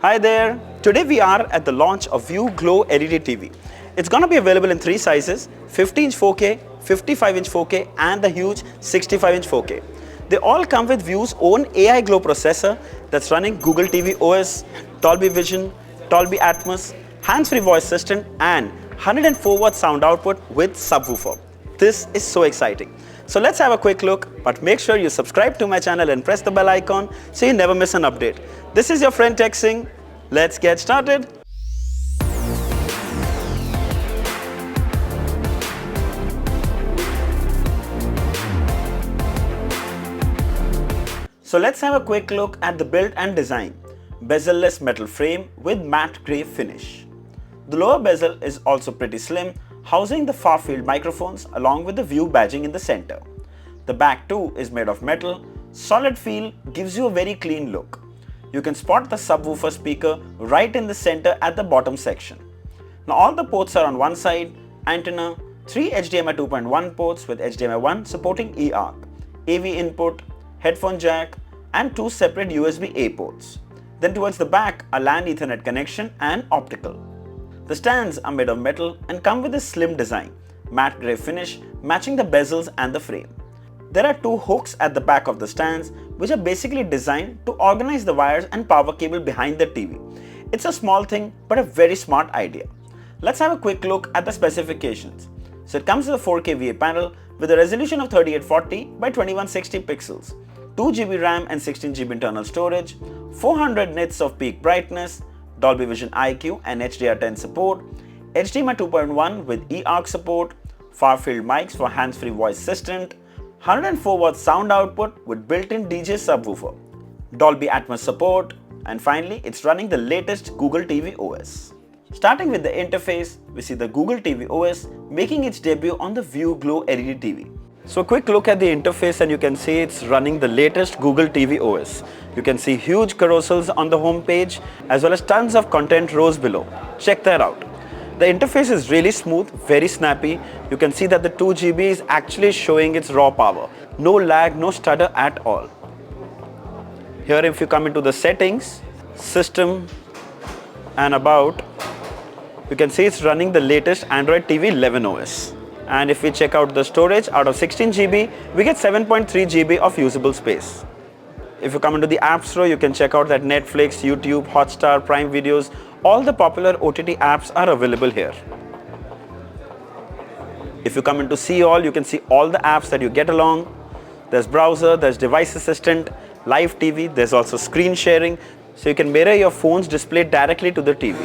Hi there! Today we are at the launch of View GLO LED TV. It's going to be available in 3 sizes, 50-inch 4K, 55-inch 4K and the huge 65-inch 4K. They all come with View's own AI Glow processor that's running Google TV OS, Dolby Vision, Dolby Atmos, hands-free voice assistant and 104 watt sound output with subwoofer. This is so exciting. So let's have a quick look, but make sure you subscribe to my channel and press the bell icon so you never miss an update. This is your friend Singh. Let's get started. So let's have a quick look at the build and design. Bezel-less metal frame with matte grey finish. The lower bezel is also pretty slim, housing the far-field microphones along with the View badging in the center. The back too is made of metal. Solid feel gives you a very clean look. You can spot the subwoofer speaker right in the center at the bottom section. Now all the ports are on one side, antenna, 3 HDMI 2.1 ports with HDMI 1 supporting eARC, AV input, headphone jack and 2 separate USB-A ports. Then towards the back are LAN Ethernet connection and optical. The stands are made of metal and come with a slim design, matte grey finish matching the bezels and the frame. There are 2 hooks at the back of the stands which are basically designed to organize the wires and power cable behind the TV. It's a small thing but a very smart idea. Let's have a quick look at the specifications. So it comes with a 4K VA panel with a resolution of 3840 by 2160 pixels, 2 GB RAM and 16 GB internal storage, 400 nits of peak brightness, Dolby Vision IQ and HDR10 support, HDMI 2.1 with eARC support, far-field mics for hands-free voice assistant, 104 watt sound output with built-in DJ subwoofer, Dolby Atmos support, and finally it's running the latest Google TV OS. Starting with the interface, we see the Google TV OS making its debut on the View GLO LED TV. So a quick look at the interface and you can see it's running the latest Google TV OS. You can see huge carousels on the home page as well as tons of content rows below. Check that out. The interface is really smooth, very snappy. You can see that the 2 GB is actually showing its raw power. No lag, no stutter at all. Here if you come into the settings, system and about, you can see it's running the latest Android TV 11 OS. And if we check out the storage, out of 16 GB, we get 7.3 GB of usable space. If you come into the App Store, you can check out that Netflix, YouTube, Hotstar, Prime Videos, all the popular OTT apps are available here. If you come into See All, you can see all the apps that you get along. There's browser, there's device assistant, live TV, there's also screen sharing, so you can mirror your phone's display directly to the TV.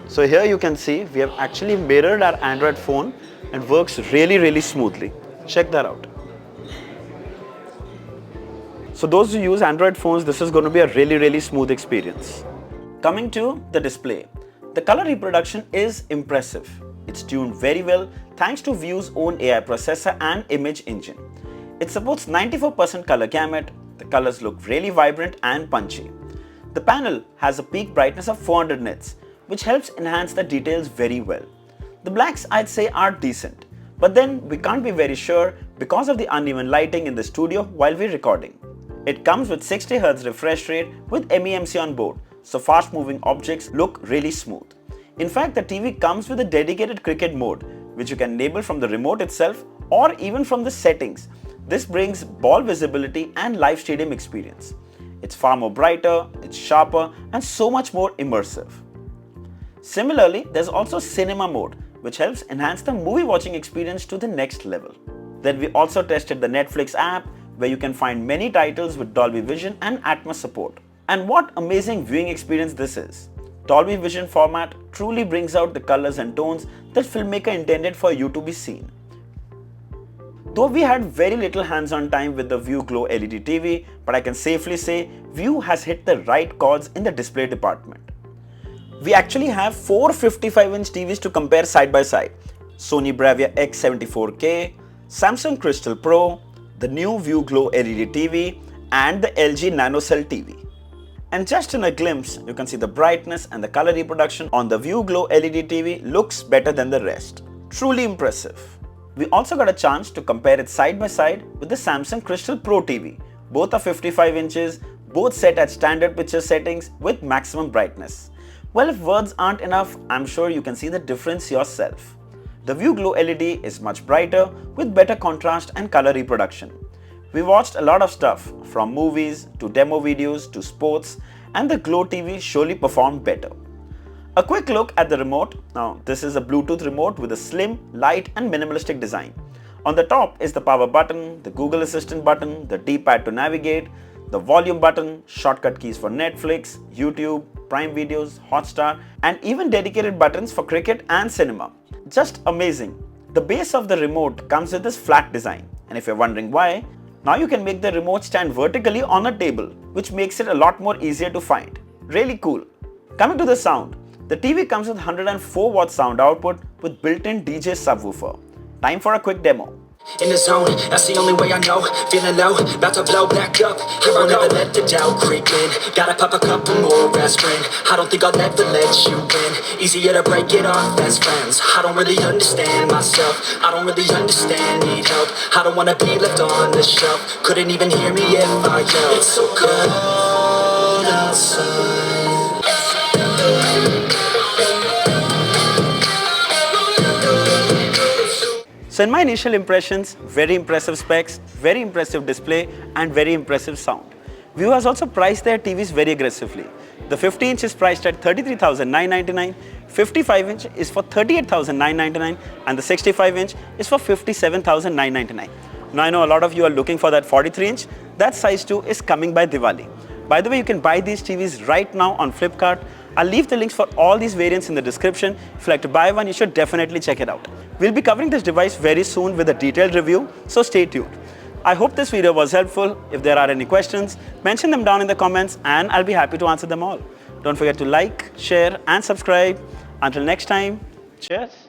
So here you can see we have actually mirrored our Android phone and works really smoothly. Check that out. So those who use Android phones, this is going to be a really smooth experience. Coming to the display, the color reproduction is impressive. It's tuned very well thanks to View's own AI processor and image engine. It supports 94% color gamut. The colors look really vibrant and punchy. The panel has a peak brightness of 400 nits, which helps enhance the details very well. The blacks I'd say are decent, but then we can't be very sure because of the uneven lighting in the studio while we're recording. It comes with 60 Hz refresh rate with MEMC on board, so fast moving objects look really smooth. In fact, the TV comes with a dedicated cricket mode, which you can enable from the remote itself or even from the settings. This brings ball visibility and live stadium experience. It's far more brighter, it's sharper and so much more immersive. Similarly, there's also cinema mode, which helps enhance the movie watching experience to the next level. Then we also tested the Netflix app, where you can find many titles with Dolby Vision and Atmos support. And what amazing viewing experience this is. Dolby Vision format truly brings out the colors and tones that filmmaker intended for you to be seen. Though we had very little hands-on time with the View GLO LED TV, but I can safely say View has hit the right chords in the display department. We actually have 4 55-inch TVs to compare side by side. Sony Bravia X74K, Samsung Crystal Pro, the new View GLO LED TV and the LG NanoCell TV. And just in a glimpse, you can see the brightness and the color reproduction on the View GLO LED TV looks better than the rest. Truly impressive. We also got a chance to compare it side by side with the Samsung Crystal Pro TV. Both are 55 inches, both set at standard picture settings with maximum brightness. Well, if words aren't enough, I'm sure you can see the difference yourself. The View GLO LED is much brighter with better contrast and color reproduction. We watched a lot of stuff from movies to demo videos to sports, and the GLO TV surely performed better. A quick look at the remote. Now, this is a Bluetooth remote with a slim, light and minimalistic design. On the top is the power button, the Google Assistant button, the D-pad to navigate, the volume button, shortcut keys for Netflix, YouTube, Prime Videos, Hotstar, and even dedicated buttons for cricket and cinema. Just amazing. The base of the remote comes with this flat design, and if you're wondering why, now you can make the remote stand vertically on a table, which makes it a lot more easier to find. Really cool. Coming to the sound, the TV comes with 104 watt sound output with built-in DJ subwoofer. Time for a quick demo. In the zone, that's the only way I know. Feeling low, about to blow back up. I won't ever let the doubt creep in. Gotta pop a couple more aspirin. I don't think I'll ever let you win. Easier to break it off best friends. I don't really understand myself. I don't really understand, need help. I don't wanna be left on the shelf. Couldn't even hear me if I yelled. It's so cold outside. So in my initial impressions, very impressive specs, very impressive display and very impressive sound. View has also priced their TVs very aggressively. The 50-inch is priced at 33,999, 55-inch is for 38,999 and the 65-inch is for 57,999. Now I know a lot of you are looking for that 43-inch. That size too is coming by Diwali. By the way, you can buy these TVs right now on Flipkart. I'll leave the links for all these variants in the description. If you'd like to buy one, you should definitely check it out. We'll be covering this device very soon with a detailed review, so stay tuned. I hope this video was helpful. If there are any questions, mention them down in the comments and I'll be happy to answer them all. Don't forget to like, share and subscribe. Until next time, cheers.